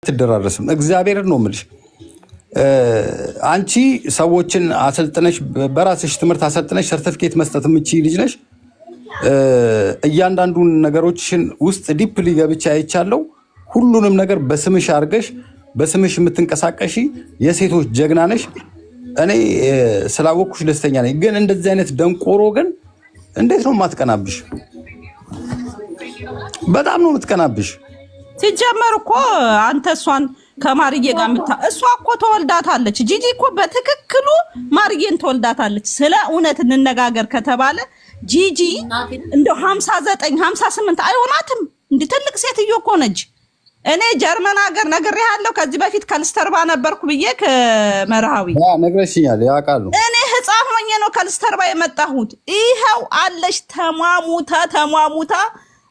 አትደራረስም። እግዚአብሔር ነው የምልሽ። አንቺ ሰዎችን አሰልጥነሽ በራስሽ ትምህርት አሰልጥነሽ ሰርቲፊኬት መስጠት የምትችይ ልጅ ነሽ። እያንዳንዱን ነገሮችን ውስጥ ዲፕሊ ገብቼ አይቻለሁ። ሁሉንም ነገር በስምሽ አድርገሽ በስምሽ የምትንቀሳቀሺ የሴቶች ጀግና ነሽ። እኔ ስላወቅኩሽ ደስተኛ ነኝ። ግን እንደዚህ አይነት ደንቆሮ ግን እንዴት ነው የማትቀናብሽ? በጣም ነው የምትቀናብሽ። ሲጀመር እኮ አንተ እሷን ከማርዬ ጋር እሷ እኮ ተወልዳታለች። ጂጂ እኮ በትክክሉ ማርዬን ተወልዳታለች። ስለ እውነት እንነጋገር ከተባለ ጂጂ እንደው 59 58 አይሆናትም። እንደ ትልቅ ሴትዮ እኮ ነች። እኔ ጀርመን ሀገር ነግሬሃለሁ። ከዚህ በፊት ከልስተርባ ነበርኩ ብዬ ከመርሃዊ ነግረሽኛል። ያውቃሉ። እኔ ህፃን ሆኜ ነው ከልስተርባ የመጣሁት። ይኸው አለሽ ተሟሙታ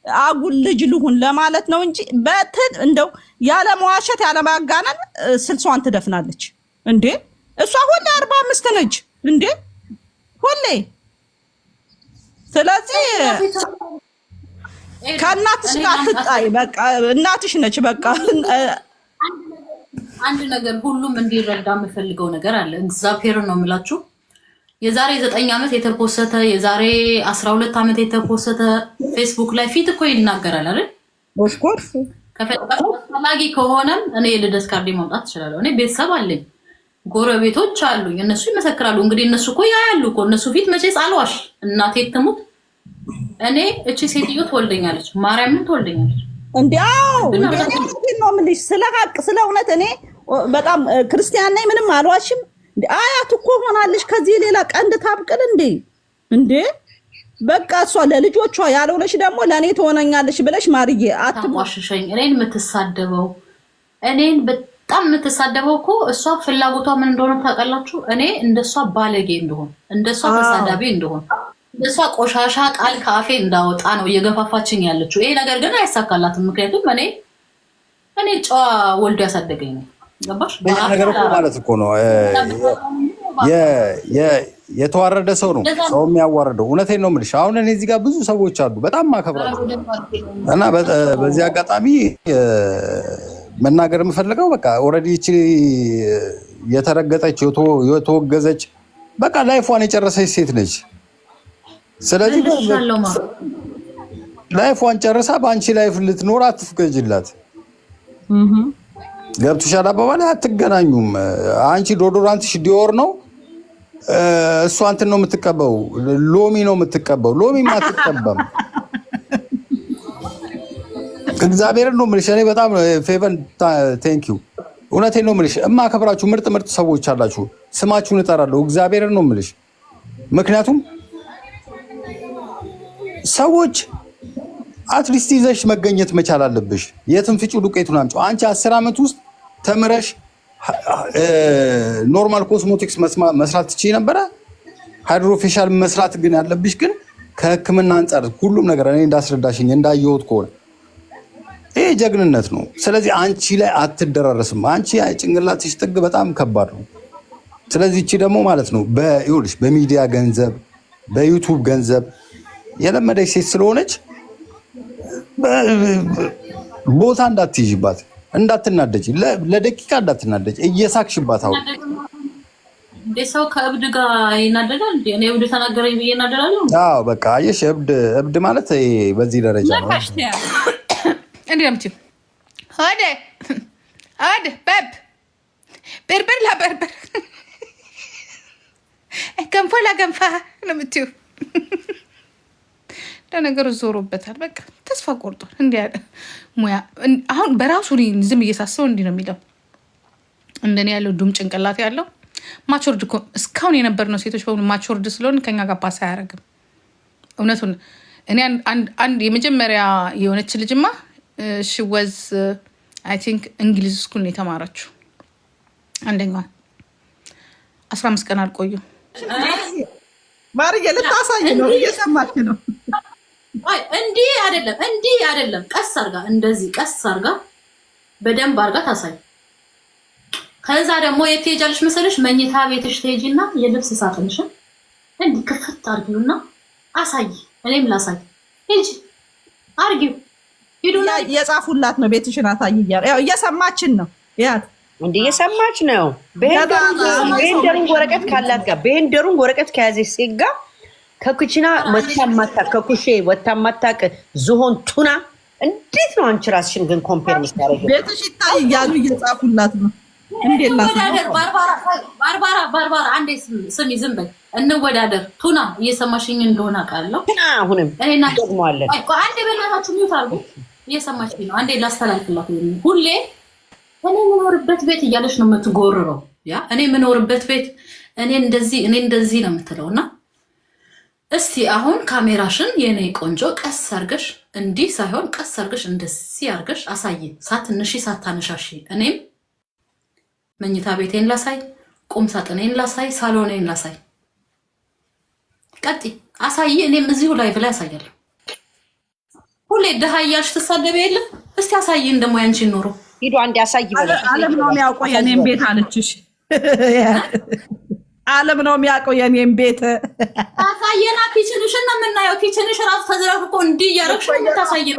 አጉል ልጅ ልሁን ለማለት ነው እንጂ በትን እንደው ያለ መዋሸት ያለ ማጋነን 60 ትደፍናለች እንዴ። እሷ ሁሌ 45 ነች እንዴ ሁሌ። ስለዚህ ከእናትሽ ጋር ትጣይ። በቃ እናትሽ ነች። በቃ አንድ ነገር ሁሉም እንዲረዳ የምፈልገው ነገር አለ። እግዚአብሔር ነው የምላችሁ። የዛሬ 9 ዓመት የተፖሰተ የዛሬ 12 ዓመት የተፖሰተ ፌስቡክ ላይ ፊት እኮ ይናገራል አይደል? ኦፍኮርስ ከፈላጊ ከሆነም እኔ የልደት ካርድ ማውጣት እችላለሁ። እኔ ቤተሰብ አለኝ፣ ጎረቤቶች አሉኝ፣ እነሱ ይመሰክራሉ። እንግዲህ እነሱ እኮ ያያሉ እኮ እነሱ ፊት መቼስ አልዋሽ። እናቴ ትሙት እኔ እቺ ሴትዮ ትወልደኛለች፣ ማርያምን ትወልደኛለች። እንዴው ነው የምልሽ ስለ ሀቅ ስለ እውነት። እኔ በጣም ክርስቲያን ነኝ፣ ምንም አልዋሽም። አያት እኮ ሆናለች። ከዚህ ሌላ ቀንድ ታብቅል እንዴ በቃ እሷ ለልጆቿ ያልሆነች ደግሞ ለእኔ ትሆነኛለች ብለሽ ማርዬ አትዋሽሸኝ። እኔን የምትሳደበው እኔን በጣም የምትሳደበው እኮ እሷ ፍላጎቷ ምን እንደሆነ ታውቃላችሁ? እኔ እንደሷ ባለጌ እንደሆን፣ እንደሷ ተሳዳቢ እንደሆን፣ እንደሷ ቆሻሻ ቃል ከአፌ እንዳወጣ ነው እየገፋፋችኝ ያለችው። ይሄ ነገር ግን አይሳካላትም። ምክንያቱም እኔ ጨዋ ወልዶ ያሳደገኝ ነው። ገባሽ? ነገር እኮ ማለት እኮ ነው የተዋረደ ሰው ነው ሰው የሚያዋርደው። እውነቴን ነው የምልሽ። አሁን እኔ እዚህ ጋር ብዙ ሰዎች አሉ በጣም ማከብራቸው እና በዚህ አጋጣሚ መናገር የምፈልገው በቃ ኦልሬዲ እቺ የተረገጠች የተወገዘች በቃ ላይፏን የጨረሰች ሴት ነች። ስለዚህ ላይፏን ጨርሳ በአንቺ ላይፍ ልትኖር አትፍቀጅላት። ገብቶሻል? አባባል አትገናኙም። አንቺ ዶዶራንትሽ ዲዮር ነው፣ እሷ እንትን ነው የምትቀበው፣ ሎሚ ነው የምትቀበው። ሎሚ አትቀበም። እግዚአብሔርን ነው የምልሽ። እኔ በጣም ፌቨን ቴንክ ዩ። እውነቴን ነው የምልሽ። እማከብራችሁ ምርጥ ሰዎች አላችሁ። ስማችሁን እጠራለሁ። እግዚአብሔርን ነው የምልሽ። ምክንያቱም ሰዎች አትሊስት ይዘሽ መገኘት መቻል አለብሽ። የትም ፍጩ ዱቄቱን አምጪው። አንቺ 10 ዓመት ውስጥ ተምረሽ ኖርማል ኮስሞቲክስ መስራት ትችይ ነበረ። ሃይድሮፌሻል መስራት ግን ያለብሽ ግን ከሕክምና አንጻር ሁሉም ነገር እኔ እንዳስረዳሽኝ እንዳየሁት ከሆነ ይሄ ጀግንነት ነው። ስለዚህ አንቺ ላይ አትደራረስም። አንቺ ጭንቅላትሽ ጥግ በጣም ከባድ ነው። ስለዚህ እቺ ደግሞ ማለት ነው ይኸውልሽ በሚዲያ ገንዘብ በዩቱብ ገንዘብ የለመደች ሴት ስለሆነች ቦታ እንዳትይዥባት፣ እንዳትናደጅ፣ ለደቂቃ እንዳትናደጅ፣ እየሳቅሽባት አሁን እንደ ሰው ከእብድ ጋር ይናደዳል። እኔ እብድ ተናገረኝ ብዬ እናደዳለሁ። አዎ በቃ አየሽ፣ እብድ ማለት በዚህ ደረጃ ነው። እንዴምቲ አደ በርበር ለበርበር ገንፎ ለገንፋ ነው የምትይው። ለነገሩ ዞሮበታል። በቃ ተስፋ ቆርጧል። እንዲህ ያለ ሙያ አሁን በራሱ ዝም እየሳሰው እንዲህ ነው የሚለው። እንደኔ ያለው ዱም ጭንቅላት ያለው ማቾርድ እኮ እስካሁን የነበርነው ሴቶች በሙሉ ማቾርድ ስለሆን ከኛ ጋር ፓስ አያደርግም። እውነቱን እኔ አንድ የመጀመሪያ የሆነች ልጅማ ሽወዝ አይ ቲንክ እንግሊዝ ስኩል ነው የተማረችው። አንደኛዋ 15 ቀን አልቆዩም። ማርዬ ልታሳይ ነው፣ እየሰማች ነው። እንዲህ አይደለም። ቀስ አርጋ እንደዚህ ቀስ አርጋ በደንብ አርጋ ታሳይ። ከዛ ደግሞ የት ትሄጃለሽ መሰለሽ? መኝታ ቤትሽ ትሄጂና የልብስ ሳጥንሽን እንዲህ ክፍት አርጊውና አሳይ። እኔም ላሳይ። ሂጂ አርጊው ሂዱና የጻፉላት ነው ቤትሽን አሳይ እያሉ ያው እየሰማችን ነው። ያት እንዴ እየሰማች ነው። በሄንደሩን ወረቀት ካላት ጋር በሄንደሩን ወረቀት ከያዘች ሴት ጋር ከኩችና ከኩሼ ወታ ማታቅ ዝሆን ቱና እንዴት ነው አንቺ ራስሽን ግን ኮምፔር መስታረግ? ቤትሽ ይታይ እያሉ እየጻፉላት ነው። እንዴት ላሳይ ባርባራ አንዴ ስሚ ዝም በይ እንወዳደር። ቱና እየሰማሽኝ እንደሆነ አውቃለሁ። ቱና አሁንም እኔና ደግሞአለን። አንዴ በእናታችሁ ሚውት አድርጉ። እየሰማሽኝ ነው። አንዴ ላስተላልፍላት። ሁሌ እኔ የምኖርበት ቤት እያለች ነው የምትጎርረው። ያ እኔ የምኖርበት ቤት እኔ እንደዚህ ነው የምትለውና እስቲ አሁን ካሜራሽን የኔ ቆንጆ ቀስ አርገሽ እንዲህ ሳይሆን ቀስ አርገሽ እንደዚህ አርገሽ አሳይ። ሳትንሺ ሳታነሻሺ እኔም መኝታ ቤቴን ላሳይ፣ ቁም ሳጥኔን ላሳይ፣ ሳሎኔን ላሳይ። ቀጥይ አሳይ። እኔም እዚሁ ላይቭ ላይ አሳያለሁ። ሁሌ ደሃ እያልሽ ትሳደበ የለም። እስቲ አሳይን ደግሞ ያንቺን ኑሮ ሂዱ አንዴ አሳይ በለሽ። ዓለም ነው የሚያውቀው የኔን ቤት አለችሽ። ዓለም ነው የሚያውቀው የኔን ቤት። አሳየና ኪችንሽን ነው የምናየው። ኪችንሽ ራሱ ተዘረግፎ እንዲህ እያደረግሽ ነው የምታሳየው።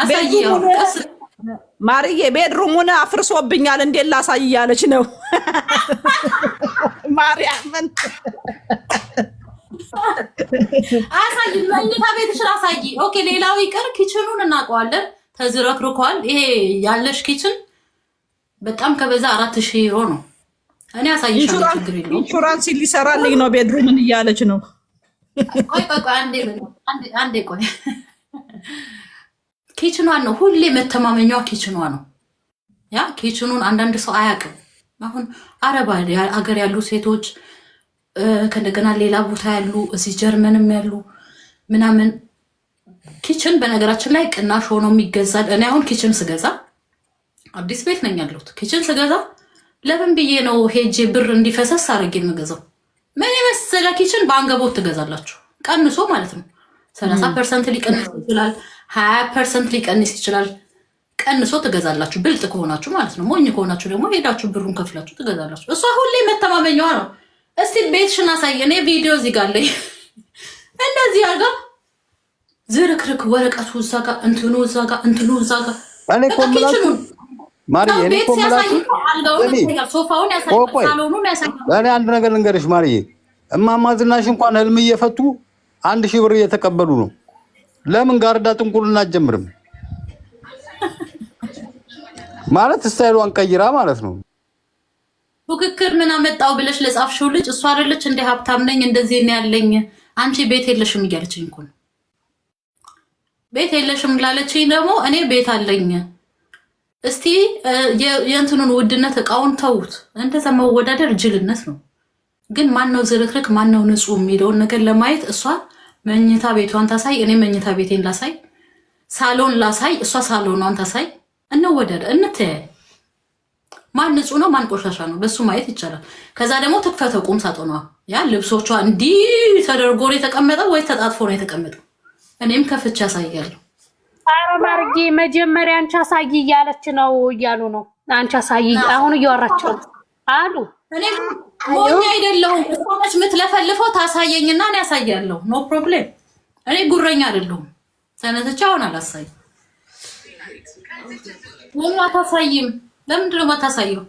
አሳየው ማርዬ ቤድሩሙን አፍርሶብኛል እንዴት ላሳይ እያለች ነው ማርያምን። አሳይ መኝታ ቤትሽን አሳይ። ኦኬ ሌላው ይቀር ኪችኑን እናውቀዋለን። ተዝረክርኳል። ይሄ ያለሽ ኪችን በጣም ከበዛ 4000 ዩሮ ነው። እኔ አሳይሻለሁ። ችግር የለውም። ኢንሹራንስ ሊሰራልኝ ነው ቤድሩምን እያለች ነው። ቆይ አንዴ ቆይ ኪችኗን ነው ሁሌ መተማመኛዋ ኪችኗ ነው። ያ ኪችኑን አንዳንድ ሰው አያውቅም። አሁን አረብ ሀገር ያሉ ሴቶች ከእንደገና ሌላ ቦታ ያሉ እዚህ ጀርመንም ያሉ ምናምን ኪችን በነገራችን ላይ ቅናሽ ሆኖ የሚገዛል። እኔ አሁን ኪችን ስገዛ አዲስ ቤት ነኝ ያለሁት። ኪችን ስገዛ ለምን ብዬ ነው ሄጄ ብር እንዲፈሰስ አድርጌ የምገዛው? ምን የመሰለ ኪችን በአንገቦት ትገዛላችሁ፣ ቀንሶ ማለት ነው። 30% ሊቀንስ ይችላል፣ 20% ሊቀንስ ይችላል። ቀንሶ ትገዛላችሁ፣ ብልጥ ከሆናችሁ ማለት ነው። ሞኝ ከሆናችሁ ደግሞ ሄዳችሁ ብሩን ከፍላችሁ ትገዛላችሁ። እሷ ሁሌ መተማመኛዋ ነው። እስቲ ቤትሽን አሳይ። እኔ ቪዲዮ እዚህ ጋር አለኝ። እንደዚህ አርጋ ዝርክርክ ወረቀቱ እዛ ጋር እንትኑ እዛ ጋር እንትኑ እዛ ጋር እኔ ኮምላችሁ ማርዬ እኔ ኮምላችሁ ሶፋውን ያሳያል፣ ሳሎኑን ያሳያል። እኔ አንድ ነገር ልንገርሽ ማርዬ፣ እማማ ዝናሽ እንኳን ህልም እየፈቱ 1000 ብር እየተቀበሉ ነው። ለምን ጋርዳ ጥንቁልና አትጀምርም? ማለት ስታይሏን ቀይራ ማለት ነው። ፉክክር ምን አመጣው ብለሽ ለጻፍሽው ልጅ እሷ አይደለች እንደ ሀብታም ነኝ እንደዚህ ነው ያለኝ አንቺ ቤት የለሽም እያለችኝ እኮ ነው። ቤት የለሽም ላለችኝ ደግሞ እኔ ቤት አለኝ። እስቲ የእንትኑን ውድነት እቃውን ተውት። እንደዛ መወዳደር ጅልነት ነው። ግን ማነው ዝርክርክ ማነው ንጹህ የሚለውን ነገር ለማየት እሷ መኝታ ቤቷን ታሳይ፣ እኔ መኝታ ቤቴን ላሳይ፣ ሳሎን ላሳይ፣ እሷ ሳሎኗን ታሳይ። እንወዳደር፣ እንተያይ። ማን ንጹህ ነው ማን ቆሻሻ ነው በሱ ማየት ይቻላል። ከዛ ደግሞ ትክፈተው ቁም ሳጥኗ ያ ልብሶቿ እንዲህ ተደርጎ ነው የተቀመጠው ወይ ተጣጥፎ ነው የተቀመጠው? እኔም ከፍቼ ያሳያለሁ። ኧረ ማርጌ መጀመሪያ አንቺ አሳይ እያለች ነው እያሉ ነው። አንቺ አሳይ አሁን እያወራቸው አሉ። እኔ ሞኝ አይደለሁም። እሷነች የምትለፈልፈው ታሳየኝና እኔ ያሳያለሁ። ኖ ፕሮብሌም። እኔ ጉረኛ አይደለሁም። ሰነተቻ አሁን አላሳይ ምን አታሳይም? ለምንድን ነው የማታሳየው?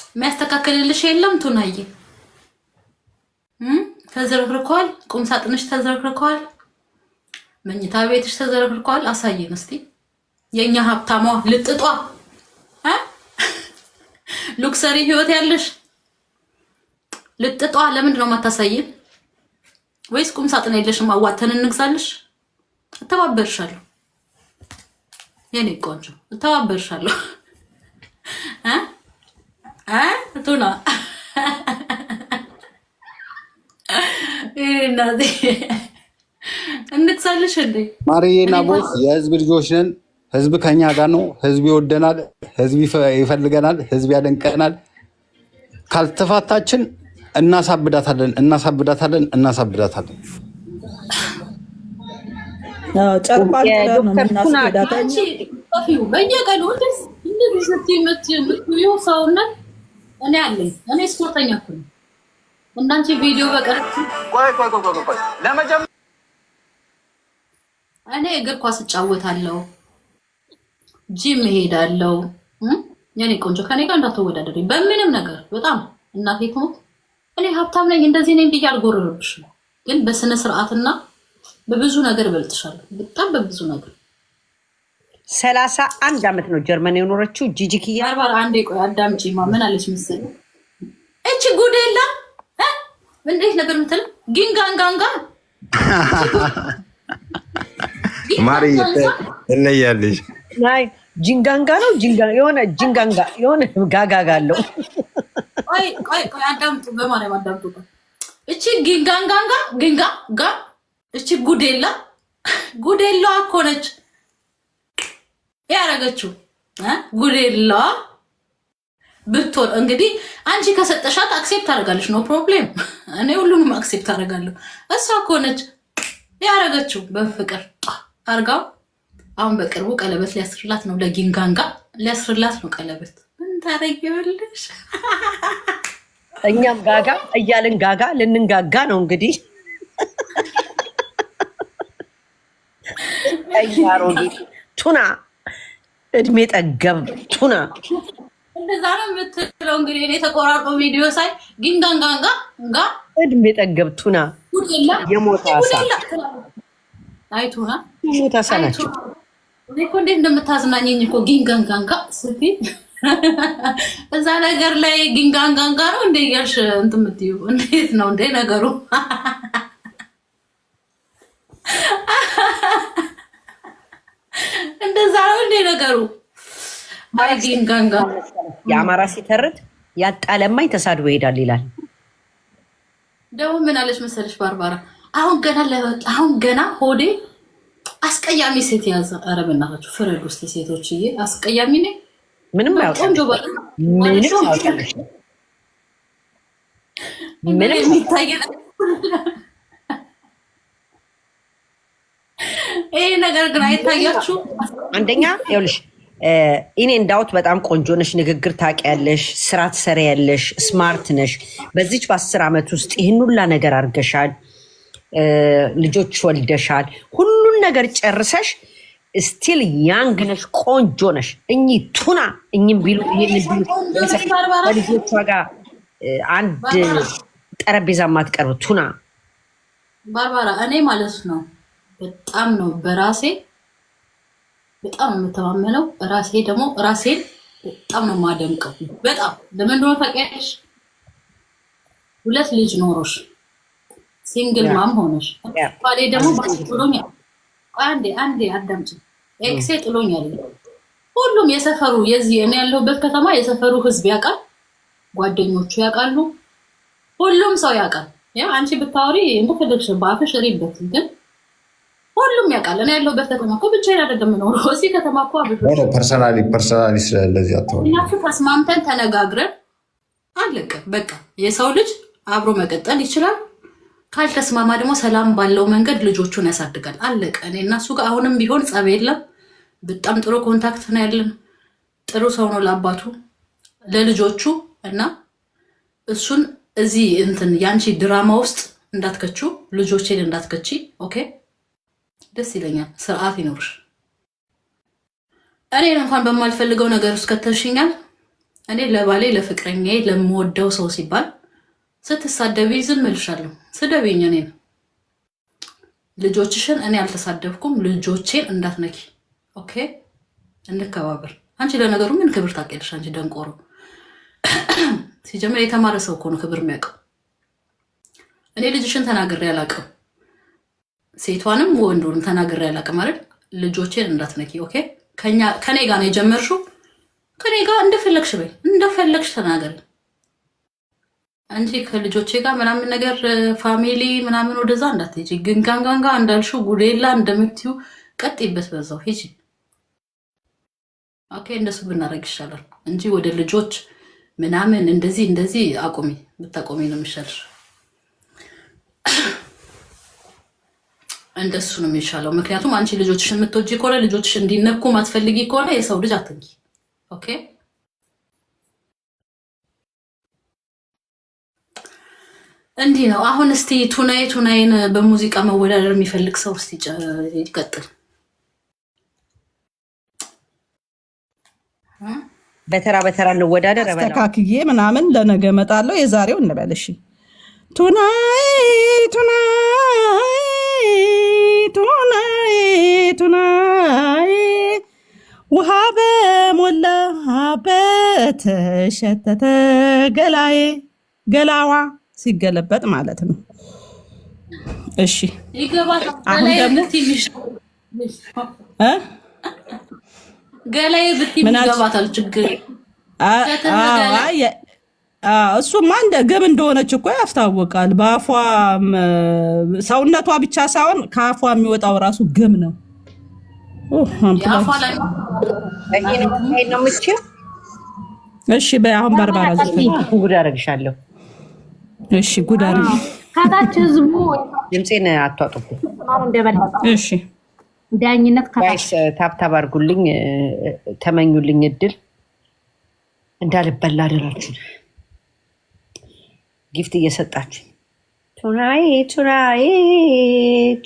የሚያስተካክልልሽ የለም? ቱናዬ ተዘረክርከዋል። ቁም ሳጥንሽ ተዘረክርከዋል። መኝታ ቤትሽ ተዘረክርከዋል። አሳየን እስቲ የኛ ሀብታሟ ልጥጧ ሉክሰሪ ህይወት ያለሽ ልጥጧ ለምንድን ነው የማታሳየን? ወይስ ቁም ሳጥን የለሽም? አዋተን እንግዛልሽ። እተባበርሻለሁ የኔ ቆንጆ እተባበርሻለሁ። ቱና እንግዛልሽ እንዴ? ማርዬና ቦስ የህዝብ ልጆች ነን። ህዝብ ከኛ ጋር ነው። ህዝብ ይወደናል። ህዝብ ይፈልገናል። ህዝብ ያደንቀናል። ካልተፋታችን እናሳብዳታለን። በየቀኑ እንደዚህ ስትይ ሰውነት እኔ አለኝ። እኔ ስፖርተኛ እኮ ነኝ። እንዳንቺ ቪዲዮ በቀር ቆይ ለመጀመር እኔ እግር ኳስ እጫወታለሁ፣ ጂም እሄዳለሁ። የኔ ቆንጆ ከኔ ጋር እንዳትወዳደሪ በምንም ነገር። በጣም እናቴ ትሞት እኔ ሀብታም ነኝ እንደዚህ ነኝ ብዬ አልጎረርብሽ ነው፣ ግን በስነ ስርዓትና በብዙ ነገር እበልጥሻለሁ። በጣም በብዙ ነገር 31 ዓመት ነው ጀርመን የኖረችው ጂጂ ኪያ። ባርባራ አንዴ ቆይ አዳምጪማ። ምን አለች መሰለኝ እቺ ጉዴላ እንዴት ነበር የምትለው? ጊንጋንጋንጋ ማሪ እለያለሽ። ናይ ጂንጋንጋ ነው የሆነ ጂንጋንጋ የሆነ ጋጋጋ አለው። ቆይ አዳምጡ፣ በማርያም አዳምጡ። እቺ ጊንጋንጋንጋ ጊንጋንጋ እቺ ጉዴላ እኮ ነች ያረገችው። ጉዴላ ብትሆን እንግዲህ አንቺ ከሰጠሻት አክሴፕት አደርጋለች፣ ኖ ፕሮብሌም። እኔ ሁሉንም አክሴፕት አደርጋለሁ። እሷ እኮ ነች ያረገችው በፍቅር አርጋው። አሁን በቅርቡ ቀለበት ሊያስርላት ነው፣ ለጊንጋንጋ ሊያስርላት ነው ቀለበት። ምን ታረጊዋለሽ? እኛም ጋጋ እያልን ጋጋ ልንጋጋ ነው እንግዲህ። አይያሮጊ ቱና እድሜ ጠገብ ቱና እንደዛ ነው የምትለው። እንግዲህ እኔ ተቆራርጦ ቪዲዮ ሳይ ጊንጋንጋንጋ እድሜ ጠገብ ቱና የሞተ አሳ አይቱና የሞተ አሳ ናቸው። እኔ እኮ እንዴት እንደምታዝናኘኝ እኮ ጊንጋንጋንጋ ስትይ እዛ ነገር ላይ ጊንጋንጋንጋ ነው እንደ እያልሽ እንትን የምትይው እንዴት ነው እንደ ነገሩ? እንደዛ ነው እንደ ነገሩ? አይ ጊንጋንጋ የአማራ ሲተርት ያጣለማኝ ተሳድቦ ይሄዳል ይላል። ደግሞ ምን አለች መሰለሽ ባርባራ፣ አሁን ገና ሆዴ አስቀያሚ ሴት ያዘ። ኧረ በእናታችሁ ፍረዱ እስኪ ሴቶችዬ፣ አስቀያሚ ነኝ። ምንም ያውቃል ምንም የሚታይ ይሄ ነገር ግን አይታያችሁ። አንደኛ ይኸውልሽ እኔ እንዳውት በጣም ቆንጆ ነሽ፣ ንግግር ታውቂያለሽ፣ ስራ ትሰሪያለሽ፣ ስማርት ነሽ። በዚች በ10 ዓመት ውስጥ ይህን ሁላ ነገር አድርገሻል፣ ልጆች ወልደሻል፣ ሁሉን ነገር ጨርሰሽ ስቲል ያንግ ነሽ፣ ቆንጆ ነሽ። እኚህ ቱና እኚህም ቢሉ በልጆቿ ጋር አንድ ጠረጴዛ ማትቀርብ ቱና ባርባራ። እኔ ማለት ነው በጣም ነው በራሴ በጣም የምተማመነው። ራሴ ደግሞ ራሴን በጣም ነው የማደንቀው። በጣም ለምን እንደሆነ ታውቂያለሽ? 2 ልጅ ኖሮሽ ሲንግል ማም ሆነሽ ባሌ ደግሞ ጥሎኛል። አንዴ አዳምጪ። ኤክሴ ጥሎኛል። ሁሉም የሰፈሩ የዚህ እኔ ያለሁበት ከተማ የሰፈሩ ህዝብ ያውቃል፣ ጓደኞቹ ያውቃሉ፣ ሁሉም ሰው ያውቃል። ያ አንቺ ብታወሪ እንደፈለግሽ በአፍሽ ሪበት ግን ሁሉም ያውቃል። እኔ ያለሁበት ከተማ እኮ ብቻዬን አይደለም የምኖረው። እዚህ ከተማ እኮ ፐርሰናሊ ስለዚህ አታወሪ። እናቱ ተስማምተን ተነጋግረን አለቀ በቃ። የሰው ልጅ አብሮ መቀጠል ይችላል። ካልተስማማ ደግሞ ሰላም ባለው መንገድ ልጆቹን ያሳድጋል። አለቀ። እኔ እና እሱ ጋር አሁንም ቢሆን ጸብ የለም። በጣም ጥሩ ኮንታክት ነው ያለን። ጥሩ ሰው ነው ለአባቱ ለልጆቹ። እና እሱን እዚህ እንትን ያንቺ ድራማ ውስጥ እንዳትከቹ፣ ልጆቼን እንዳትከቺ። ኦኬ ደስ ይለኛል። ስርዓት ይኖርሽ። እኔን እንኳን በማልፈልገው ነገር ውስጥ ከተሽኛል። እኔ ለባሌ ለፍቅረኛዬ ለምወደው ሰው ሲባል ስትሳደቢ ዝም እልሻለሁ። ስደቢኝ እኔን። ልጆችሽን እኔ አልተሳደብኩም። ልጆቼን እንዳትነኪ። ኦኬ እንከባበር። አንቺ ለነገሩ ምን ክብር ታውቂያለሽ? አንቺ ደንቆሮ። ሲጀምር የተማረ ሰው እኮ ነው ክብር የሚያውቀው። እኔ ልጅሽን ተናግሬ አላውቅም። ሴቷንም ወንዱንም ተናግሬ አላውቅም ማለት። ልጆቼን እንዳትነኪ። ኦኬ ከኔ ጋር ነው የጀመርሽው። ከኔ ጋር እንደፈለግሽ በይ፣ እንደፈለግሽ ተናገሪ። አንቺ ከልጆቼ ጋር ምናምን ነገር ፋሚሊ ምናምን ወደዛ እንዳትሄጂ። ግን ጋንጋንጋ እንዳልሽው ጉዴላ እንደምትዩ ቀጥይበት፣ በዛው ሂጂ። ኦኬ እንደሱ ብናደርግ ይሻላል እንጂ ወደ ልጆች ምናምን እንደዚህ አቁሚ። ብታቆሚ ነው የሚሻልሽ። እንደሱ ነው የሚሻለው። ምክንያቱም አንቺ ልጆችሽ የምትወጂ ከሆነ ልጆችሽ እንዲነኩ ማትፈልጊ ከሆነ የሰው ልጅ አትንኪ። ኦኬ እንዲህ ነው። አሁን እስቲ ቱናይን በሙዚቃ መወዳደር የሚፈልግ ሰው እስቲ ይቀጥል። በተራ በተራ እንወዳደር። አስተካክዬ ምናምን ለነገ እመጣለሁ። የዛሬው እንበልሽ ቱናይ ውሃ በሞላበት ሸተተ ገላዬ። ገላዋ ሲገለበጥ ማለት ነው። እሺ አሁን ደግሞ ገላዬ ብትይ ይገባታል። ችግር እሱማ እንደ ግብ እንደሆነች እኮ ያስታውቃል። በአፏ ሰውነቷ ብቻ ሳይሆን ከአፏ የሚወጣው ራሱ ግብ ነው። እሺ በአሁን በርባራ ጉድ አደርግሻለሁ። እሺ ጉድ አደርግ ከታች ህዝቡ ድምፄን አቷጡት። እሺ ዳኝነት ከታች ታብታብ አድርጉልኝ፣ ተመኙልኝ እድል እንዳልበላ አደራችሁ። ጊፍት እየሰጣችሁ ቱናዬ ቱናዬ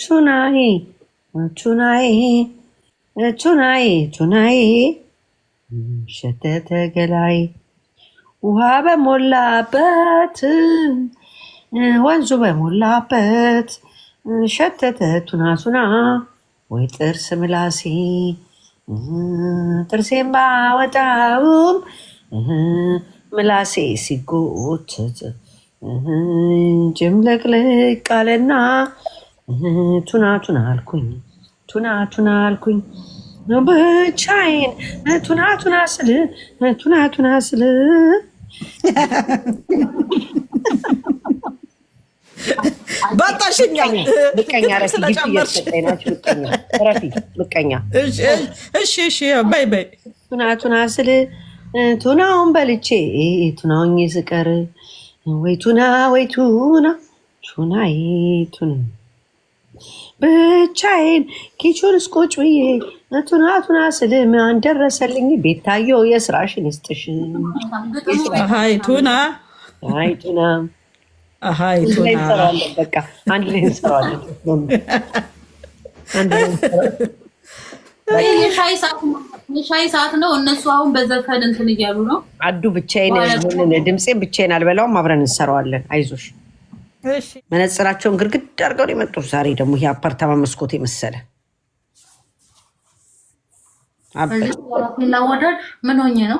ቱናዬ ቱናዬ ቱናዬ ቱናዬ ሸተተ ገላዬ ውሃ በሞላበት ወንዙ በሞላበት ሸተተ ቱና ቱና ወይ ጥርስ ምላሴ ጥርሴን ባወጣውም ምላሴ ሲጎተት ጅምልቅልቅ አለና ቱና ቱና አልኩኝ ቱና ቱና አልኩኝ ብቻዬን ቱና ቱና ስል ቱና ቱና ስል ባጣሽኛ ምቀኛ ረፊ ጊፍት እየተሰጠኝ ናቸው። ምቀኛ እሺ በይ በይ ቱና ቱና ስል ቱናውን በልቼ ቱናውኝ ስቀር ወይ ቱና ወይ ቱና ቱናዬ ቱና ብቻዬን ኪቹን እስቆጭ ብዬ ቱና ቱና ስል ማን ደረሰልኝ? ቤታየው የስራሽን ይስጥሽ። አይ ቱና አይ ቱና አይ ቱና በቃ አንድ ላይ እንሰራዋለን። የሻይ ሰዓት ነው። እነሱ አሁን በዘፈን እንትን እያሉ ነው። አዱ ብቻዬን ድምፄን ብቻዬን አልበላውም። አብረን እንሰራዋለን። አይዞሽ። መነጽራቸውን ግርግድ አድርገው ነው የመጡት። ዛሬ ደግሞ ይሄ አፓርታማ መስኮት የመሰለ ላወዳድ ምን ሆኜ ነው?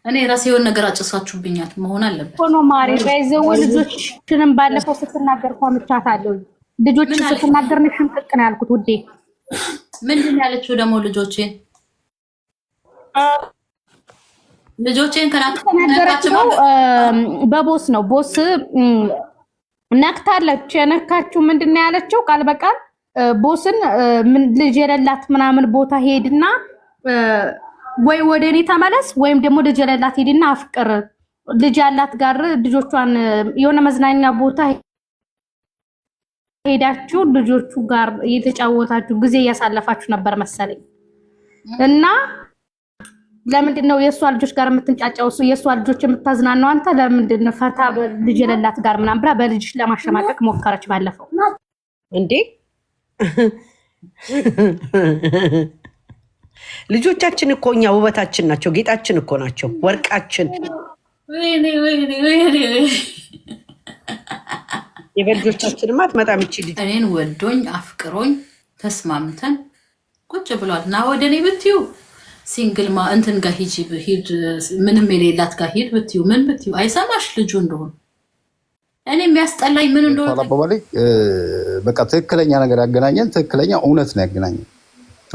እኔ ራሴ የሆነ ነገር አጭሳችሁብኛት መሆን አለበት ሆኖ ማሪ በይዘው ልጆችንም ባለፈው ስትናገር ኮምቻታለሁ። ልጆች ስትናገር ነው ሽንቅቅ ነው ያልኩት ውዴ። ምንድን ያለችው ደግሞ ልጆቼን ከናገራችሁ በቦስ ነው ቦስ ነክታለች። የነካችሁ ምንድን ነው ያለችው? ቃል በቃል ቦስን ልጅ የሌላት ምናምን ቦታ ሄድና ወይ ወደ እኔ ተመለስ ወይም ደግሞ ልጅ የሌላት ሄድና አፍቅር። ልጅ ያላት ጋር ልጆቿን የሆነ መዝናኛ ቦታ ሄዳችሁ ልጆቹ ጋር እየተጫወታችሁ ጊዜ እያሳለፋችሁ ነበር መሰለኝ። እና ለምንድን ነው የእሷ ልጆች ጋር የምትንጫጫው? የእሷ ልጆች የምታዝናናው አንተ ለምንድን ነው ፈታ ልጅ የሌላት ጋር ምናምን ብላ በልጅሽ ለማሸማቀቅ ሞከረች ባለፈው። እንዴ ልጆቻችን እኮ እኛ ውበታችን ናቸው፣ ጌጣችን እኮ ናቸው፣ ወርቃችን። የበልጆቻችንማ አትመጣም ይቺ ልጅ። እኔን ወዶኝ አፍቅሮኝ ተስማምተን ቁጭ ብሏል። እና ወደ እኔ ብትዩ ሲንግል እንትን ጋር ሂድ ምንም የሌላት ጋር ሂድ ብትዩ ምን ብትዩ አይሰማሽ ልጁ እንደሆነ። እኔ የሚያስጠላኝ ምን እንደሆነ በቃ ትክክለኛ ነገር ያገናኘን፣ ትክክለኛ እውነት ነው ያገናኘን።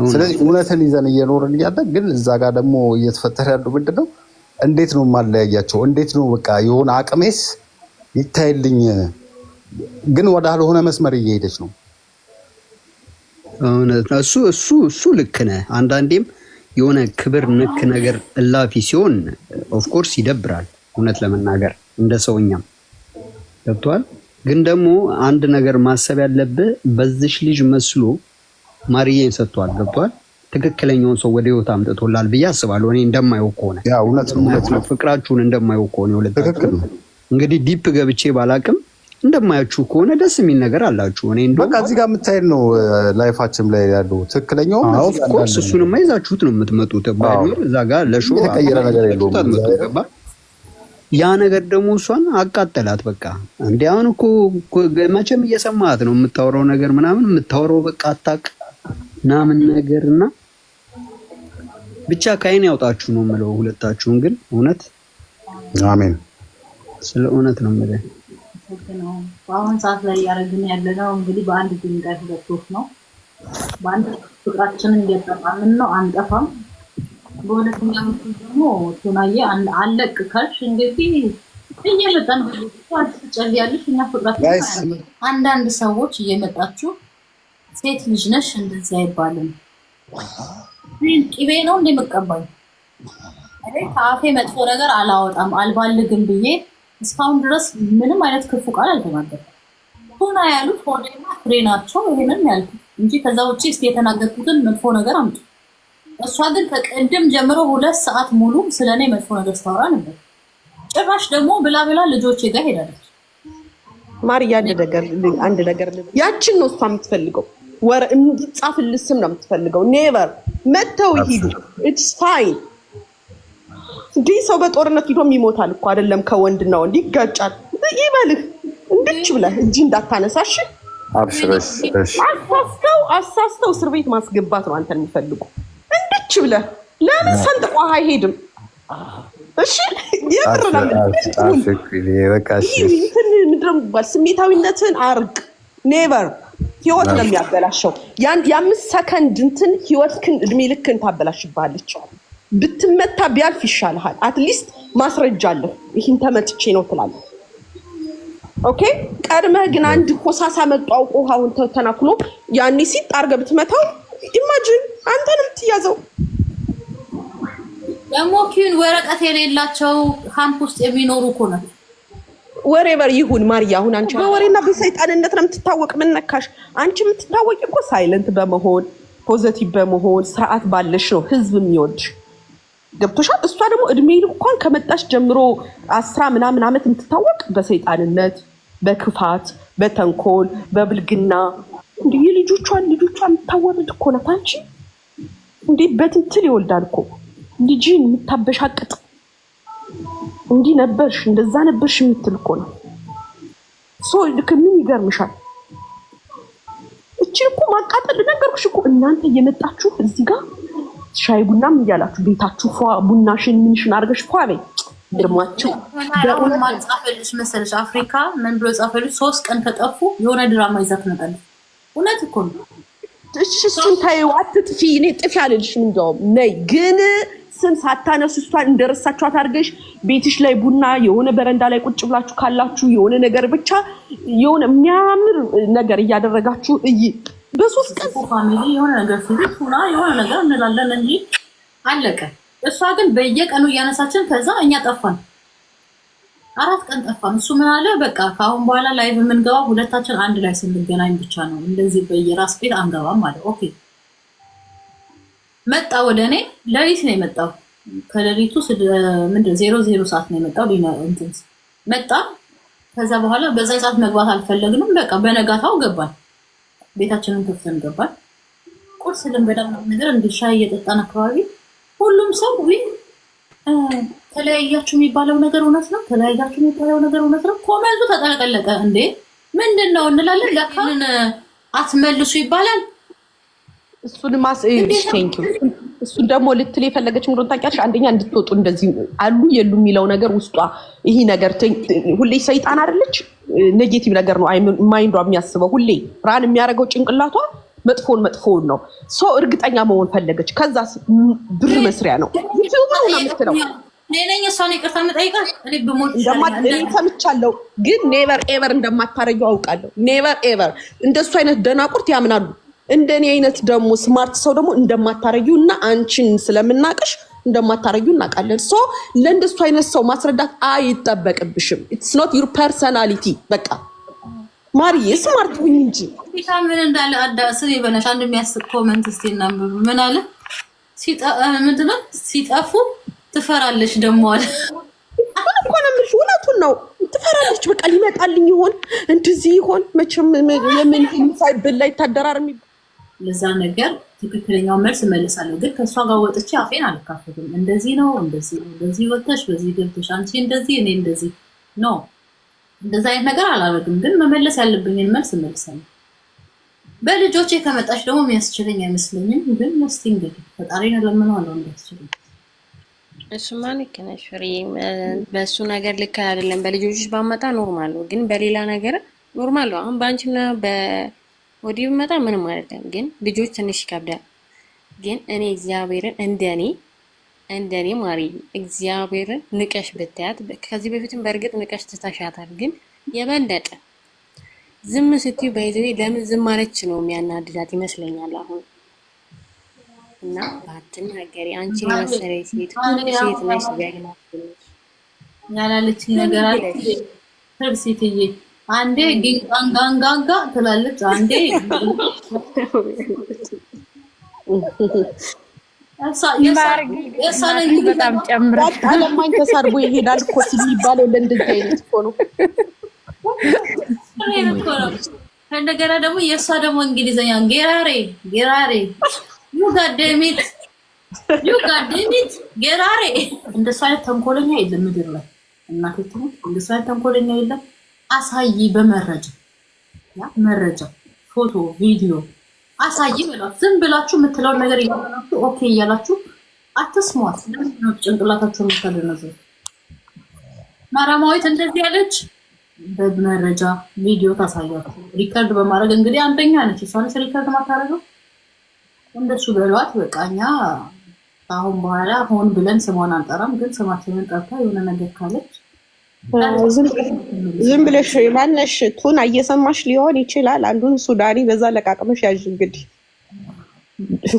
ስለዚህ እውነትን ይዘን እየኖርን እያለ ግን እዛ ጋር ደግሞ እየተፈጠረ ያለው ምንድን ነው? እንዴት ነው ማለያያቸው? እንዴት ነው በቃ የሆነ አቅሜስ ይታይልኝ ግን ወዳልሆነ መስመር እየሄደች ነው። እሱ ልክ ነህ። አንዳንዴም የሆነ ክብር ንክ ነገር እላፊ ሲሆን ኦፍኮርስ ይደብራል። እውነት ለመናገር እንደ ሰውኛም ገብቷል። ግን ደግሞ አንድ ነገር ማሰብ ያለብህ በዚሽ ልጅ መስሎ ማርዬን ሰጥቷል። ገብቷል። ትክክለኛውን ሰው ወደ ህይወት አምጥቶላል ብዬ አስባለሁ። እኔ እንደማየው ከሆነ እውነት ነው። ፍቅራችሁን እንደማየው ከሆነ እንግዲህ ዲፕ ገብቼ ባላቅም እንደማያችሁ ከሆነ ደስ የሚል ነገር አላችሁ። እኔ እንደው በቃ እዚህ ጋር የምታይል ነው ላይፋችን ላይ ያለው ትክክለኛው ኦፍ ኮርስ እሱንማ ይዛችሁት ነው የምትመጡት። ባይኖር እዛ ጋር ለሾ ተቀየረ ነገር የለውም። ያ ነገር ደግሞ እሷን አቃጠላት። በቃ እንዴ አሁን እኮ መቼም እየሰማት ነው የምታወራው ነገር ምናምን የምታወራው በቃ አታቅ ምናምን ነገርና ብቻ ከአይን ያውጣችሁ ነው የምለው ሁለታችሁን። ግን እውነት አሜን ስለ እውነት ነው የምለው። በአሁን ሰዓት ላይ ያደረግን ያለነው እንግዲህ በአንድ ድንጋይ ሁለት ወፍ ነው። በአንድ ፍቅራችንን እየጠጣምን ነው፣ አንጠፋም። በሁለተኛ ምክር ደግሞ ቱናዬ አለቅ ካልሽ እንግዲህ እየመጣን ትጨልያለሽ። እኛ ፍቅራችን አንዳንድ ሰዎች እየመጣችሁ ሴት ልጅ ነሽ እንደዚህ አይባልም፣ ቅቤ ነው እንደምቀባኝ እኔ ከአፌ መጥፎ ነገር አላወጣም አልባልግም ብዬ እስካሁን ድረስ ምንም አይነት ክፉ ቃል አልተናገርኩም። ቱና ያሉት ሆዴና ፍሬ ናቸው። ይሄንን ያልኩት እንጂ ከዛ ውጪ እስቲ የተናገርኩትን መጥፎ ነገር አምጡ። እሷ ግን ከቅድም ጀምሮ 2 ሰዓት ሙሉ ስለኔ መጥፎ ነገር ስታወራ ነበር። ጭራሽ ደግሞ ብላ ልጆቼ ጋር ሄዳለች። ማርያ አንድ ነገር ያችን ነው እሷ የምትፈልገው። ወር እንዲጻፍልህ ስም ነው የምትፈልገው። ኔቨር መተው ይሄዱ ኢትስ ፋይን። እንዲህ ሰው በጦርነት ሂዶም ይሞታል እኮ አይደለም ከወንድና ወንድ ይጋጫል። ይበልህ እንድች ብለህ እጅ እንዳታነሳሽ አብሽረሽ አሳስተው እስር ቤት ማስገባት ነው አንተን የሚፈልጉ። እንድች ብለህ ለምን ሰንጥቆ አይሄድም? እሺ የምርና ስሜታዊነትን አርቅ። ኔቨር ህይወት ነው የሚያበላሸው። የ5 ሰከንድ እንትን ህይወትክን እድሜ ልክን ታበላሽባለች። ብትመታ ቢያልፍ ይሻልሃል። አትሊስት ማስረጃ አለ። ይሄን ተመትቼ ነው ትላለህ። ኦኬ ቀድመህ ግን አንድ ኮሳሳ መጣ አውቆ አሁን ተተናክሎ ያኔ ሲጥ አድርገህ ብትመታው ኢማጂን አንተንም ትያዘው። ደግሞ ኪን ወረቀት የሌላቸው ካምፕ ውስጥ የሚኖሩ እኮ ነው። ወሬቨር ይሁን ማርያ፣ አሁን አንቺ በወሬና በሰይጣንነት ነው የምትታወቅ። ምን ነካሽ? አንቺ የምትታወቂ እኮ ሳይለንት በመሆን ፖዚቲቭ በመሆን ስርዓት ባለሽ ነው ህዝብ የሚወድሽ። ገብቶሻል? እሷ ደግሞ እድሜ ልኳን ከመጣሽ ጀምሮ 10 ምናምን ዓመት የምትታወቅ በሰይጣንነት፣ በክፋት፣ በተንኮል፣ በብልግና እንዴ ልጆቿን የምታወርድ እኮ ናት። አንቺ እንዴ በትንትል ይወልዳል እኮ ልጅን የምታበሻቅጥ እንዲህ ነበርሽ እንደዛ ነበርሽ የምትል እኮ ነው። ልክ ምን ይገርምሻል? እቺ እኮ ማቃጠል ነገርኩሽ እኮ። እናንተ እየመጣችሁ እዚህ ጋር ሻይ ቡናም እያላችሁ ቤታችሁ ቡናሽን ምንሽን አድርገሽ በይ ድርማችሁ በእውነት ማጻፈልሽ መሰለሽ። አፍሪካ ምን ብሎ ጻፈልሽ? 3 ቀን ከጠፉ የሆነ ድራማ ይዛት ነበር። እውነት እኮ ነው። እሱን ታዩ አትጥፊ። እኔ ጥፊ አልልሽም። እንደውም ነይ ግን ስም ሳታነሱ እሷን እንደረሳችኋት አድርገሽ ቤትሽ ላይ ቡና የሆነ በረንዳ ላይ ቁጭ ብላችሁ ካላችሁ የሆነ ነገር ብቻ የሆነ የሚያምር ነገር እያደረጋችሁ በ3 ቀን ፋሚሊ የሆነ ነገር ሲሆን የሆነ ነገር እንላለን እንጂ አለቀ። እሷ ግን በየቀኑ እያነሳችን ከዛ እኛ ጠፋን። 4 ቀን ጠፋን። እሱ ምን አለ በቃ ከአሁን በኋላ ላይቭ የምንገባው ሁለታችን አንድ ላይ ስንገናኝ ብቻ ነው፣ እንደዚህ በየራስ ቤት አንገባም ማለት ኦኬ። መጣ ወደ እኔ ሌሊት ነው የመጣው። ከሌሊቱ 00 ሰዓት ነው የመጣው። እንትን መጣ። ከዛ በኋላ በዛ ሰዓት መግባት አልፈለግንም። በቃ በነጋታው ገባን። ቤታችንን ከፍተን ገባን። ቁርስ ልንበላ ነገር እንደ ሻይ እየጠጣን አካባቢ ሁሉም ሰው ተለያያችሁ የሚባለው ነገር እውነት ነው፣ ተለያያችሁ የሚባለው ነገር እውነት ነው። ኮሜንቱ ተጠለቀለቀ። እንዴ ምንድነው እንላለን። ለካን አትመልሱ ይባላል። እሱን እሱን ደግሞ ልትል የፈለገች ምንድነው ታውቂያለሽ? አንደኛ እንድትወጡ እንደዚህ አሉ የሉ የሚለው ነገር ውስጧ ይሄ ነገር ሁሌ ሰይጣን አይደለች፣ ኔጌቲቭ ነገር ነው ማይንዷ የሚያስበው ሁሌ ራን የሚያደርገው ጭንቅላቷ መጥፎውን ነው። ሰው እርግጠኛ መሆን ፈለገች። ከዛ ብር መስሪያ ነው የምትለው። ነኝ እሷን ይቅርታ መጠይቃት እኔ ሰምቻለሁ፣ ግን ኔቨር ኤቨር እንደማታረጊው አውቃለሁ። ኔቨር ኤቨር እንደሱ አይነት ደናቁርት ያምናሉ። እንደኔ አይነት ደግሞ ስማርት ሰው ደግሞ እንደማታረጊው እና አንቺን ስለምናቅሽ እንደማታረጊው እናውቃለን። ሶ ለእንደሱ አይነት ሰው ማስረዳት አይጠበቅብሽም። ኢትስ ኖት ዩር ፐርሰናሊቲ። በቃ ማርዬ ስማርት ሁኚ እንጂ ምን እንዳለ አዳስ ይበላሽ። አንድ የሚያስቅ ኮሜንት እስቲ እናንብብ። ምን አለ? ምንድነው ሲጠፉ ትፈራለሽ ደሞ አለ። እኮ ነው የምልሽ። እውነቱን ነው። ትፈራለች። በቃ ሊመጣልኝ ይሆን እንደዚህ ይሆን መቼም የምን ሳይበላ ይታደራር የሚባል ለዛ ነገር ትክክለኛው መልስ እመልሳለሁ። ግን ከእሷ ጋር ወጥቼ አፌን አልካፈትም። እንደዚህ ነው እንደዚህ ነው እንደዚህ ወጥተሽ በዚህ ገብተሽ አንቺ እንደዚህ እኔ እንደዚህ ኖ እንደዛ አይነት ነገር አላደርግም። ግን መመለስ ያለብኝን መልስ እመልሳለሁ። በልጆቼ ከመጣች ደግሞ የሚያስችለኝ አይመስለኝም። ግን እስቲ እንግዲህ ፈጣሪ ነው ለምነዋለሁ እንዲያስችለኝ። እሱማ ልክ ነሽ ፍሬ። በእሱ ነገር ልክ አይደለም። በልጆችሽ ባመጣ ኖርማል ነው፣ ግን በሌላ ነገር ኖርማል ነው። አሁን በአንቺና በወዲህ ብመጣ ምንም አይደለም፣ ግን ልጆች ትንሽ ይከብዳል። ግን እኔ እግዚአብሔርን እንደኔ ማሪ እግዚአብሔርን ንቀሽ ብታያት፣ ከዚህ በፊትም በእርግጥ ንቀሽ ትታሻታል፣ ግን የበለጠ ዝም ስትዩ በይዘይ ለምን ዝም ማለች ነው የሚያናድዳት ይመስለኛል አሁን። እና ባትናገሪ አንቺ የመሰለሽ ሴት ነሽ ጀግና ያላለችኝ ነገር አለ። ሴትዬ አንዴ ጊንጋንጋንጋንጋ ትላለች፣ አንዴ በጣም ጨምረሽ አለማኝ ተሳርቦ ይሄዳል እኮ የሚባለው ለእንደዚህ አይነት እኮ ነው። እንደገና ደግሞ የእሷ ደግሞ እንግሊዘኛ ጌራሬ ዩጋደሚት ጌራሬ። እንደሱ አይነት ተንኮለኛ የለም ምድር ላይ እናቴ ትሙት። እንደሱ አይነት ተንኮለኛ የለም። አሳይ መረጃ ፎቶ ቪዲዮ አሳይ ብሏት። ዝም ብላችሁ የምትለውን ነገር እያላችሁ ኦኬ እያላችሁ አትስሟት። ለምንድነው ጭንቅላታችሁ የምታደነዘው? ማራማዊት እንደዚህ ያለች በመረጃ ቪዲዮ ታሳያችሁ። ሪከርድ በማድረግ እንግዲህ አንደኛ ነች እሷን ሪከርድ ማታረገው። እንደሱ በሏት። በቃኛ አሁን በኋላ ሆን ብለን ስሟን አንጠራም፣ ግን ስማችንን ጠርታ የሆነ ነገር ካለች ዝም ብለሽ ማነሽ ቱን እየሰማሽ ሊሆን ይችላል። አንዱን ሱዳኒ በዛ ለቃቅመሽ ያዥ። እንግዲህ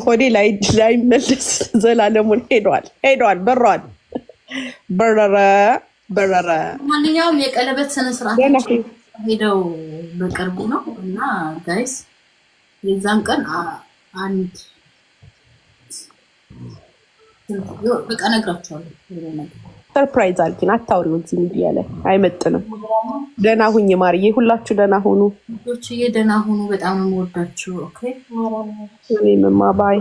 ሆዴ ላይ መለስ ዘላለሙን ሄዷል በረረ። ማንኛውም የቀለበት ስነ ስርዓት ሄደው በቅርቡ ነው እና ጋይስ የዛን ቀን አንድ በቃ እነግራቸዋለሁ። ሰርፕራይዝ አልኪን አታውሪው እዚህ ሚዲያ ላይ አይመጥንም። ደህና ሁኝ ማርዬ፣ ሁላችሁ ደህና ሁኑ። ልጆችዬ ደህና ሁኑ። በጣም ነው የምወዳችሁ። ኦኬ እኔማ ባይ